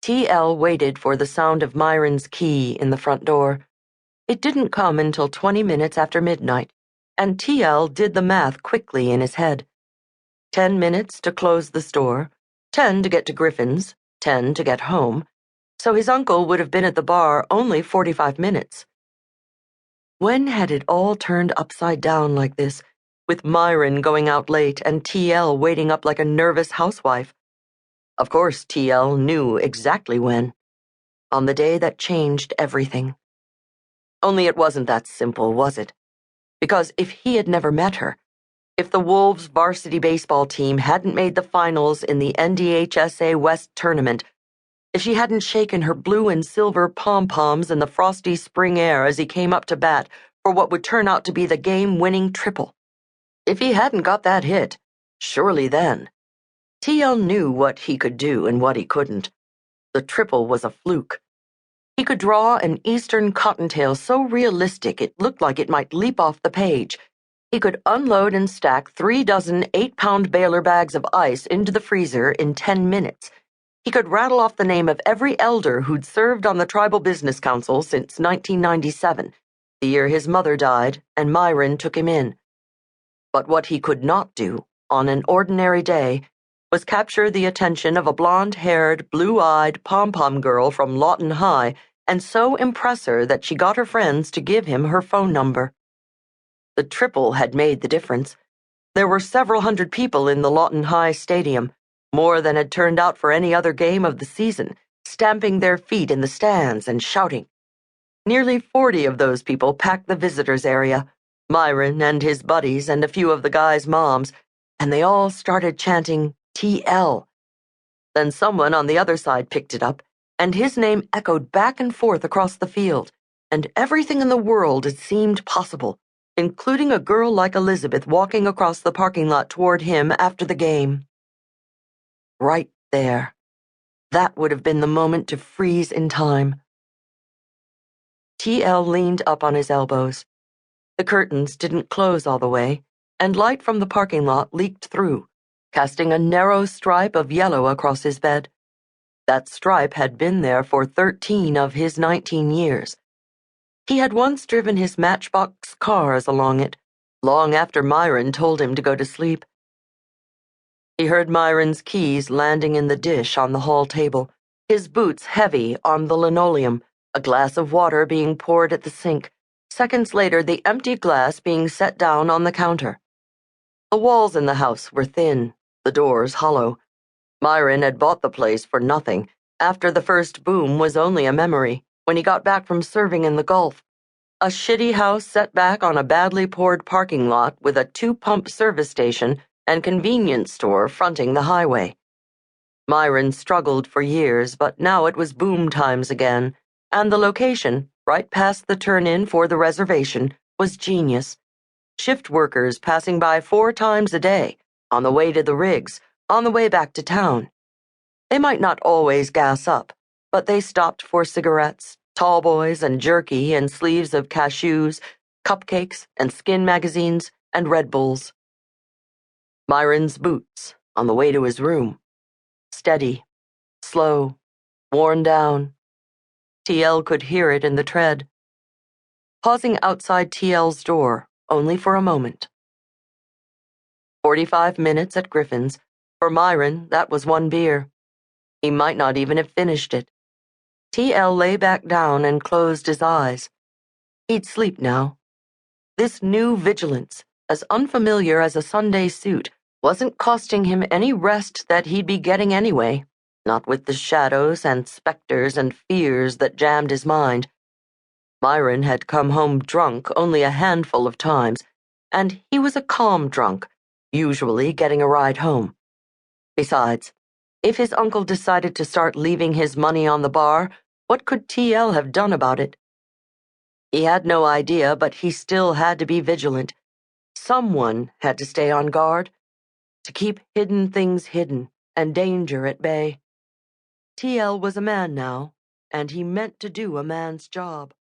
T.L. waited for the sound of Myron's key in the front door. It didn't come until 20 minutes after midnight, and T.L. did the math quickly in his head. 10 minutes to close the store, 10 to get to Griffin's, 10 to get home, so his uncle would have been at the bar only 45 minutes. When had it all turned upside down like this, with Myron going out late and T.L. waiting up like a nervous housewife? Of course, T.L. knew exactly when. On the day that changed everything. Only it wasn't that simple, was it? Because if he had never met her, if the Wolves varsity baseball team hadn't made the finals in the NDHSA West tournament, if she hadn't shaken her blue and silver pom-poms in the frosty spring air as he came up to bat for what would turn out to be the game-winning triple, if he hadn't got that hit, surely then. T.L. knew what he could do and what he couldn't. The triple was a fluke. He could draw an Eastern cottontail so realistic it looked like it might leap off the page. He could unload and stack 3 dozen 8-pound Baylor bags of ice into the freezer in 10 minutes. He could rattle off the name of every elder who'd served on the Tribal Business Council since 1997, the year his mother died and Myron took him in. But what he could not do, on an ordinary day, was capture the attention of a blonde-haired, blue-eyed pom-pom girl from Lawton High and so impress her that she got her friends to give him her phone number. The triple had made the difference. There were several hundred people in the Lawton High Stadium, more than had turned out for any other game of the season, stamping their feet in the stands and shouting. Nearly 40 of those people packed the visitors area, Myron and his buddies and a few of the guys' moms, and they all started chanting T.L. Then someone on the other side picked it up, and his name echoed back and forth across the field, and everything in the world it seemed possible, including a girl like Elizabeth walking across the parking lot toward him after the game. Right there. That would have been the moment to freeze in time. T.L. leaned up on his elbows. The curtains didn't close all the way, and light from the parking lot leaked through, casting a narrow stripe of yellow across his bed. That stripe had been there for 13 of his 19 years. He had once driven his matchbox cars along it, long after Myron told him to go to sleep. He heard Myron's keys landing in the dish on the hall table, his boots heavy on the linoleum, a glass of water being poured at the sink, seconds later the empty glass being set down on the counter. The walls in the house were thin, the doors hollow. Myron had bought the place for nothing, after the first boom was only a memory, when he got back from serving in the Gulf. A shitty house set back on a badly poured parking lot with a 2-pump service station and convenience store fronting the highway. Myron struggled for years, but now it was boom times again, and the location, right past the turn-in for the reservation, was genius. Shift workers passing by 4 times a day, on the way to the rigs, on the way back to town. They might not always gas up, but they stopped for cigarettes, tall boys and jerky and sleeves of cashews, cupcakes and skin magazines and Red Bulls. Myron's boots on the way to his room. Steady, slow, worn down. T.L. could hear it in the tread. Pausing outside T.L.'s door, only for a moment. 45 minutes at Griffin's. For Myron, that was 1 beer. He might not even have finished it. T.L. lay back down and closed his eyes. He'd sleep now. This new vigilance, as unfamiliar as a Sunday suit, wasn't costing him any rest that he'd be getting anyway, not with the shadows and specters and fears that jammed his mind. Myron had come home drunk only a handful of times, and he was a calm drunk, usually getting a ride home. Besides, if his uncle decided to start leaving his money on the bar, what could T.L. have done about it? He had no idea, but he still had to be vigilant. Someone had to stay on guard, to keep hidden things hidden and danger at bay. T.L. was a man now, and he meant to do a man's job.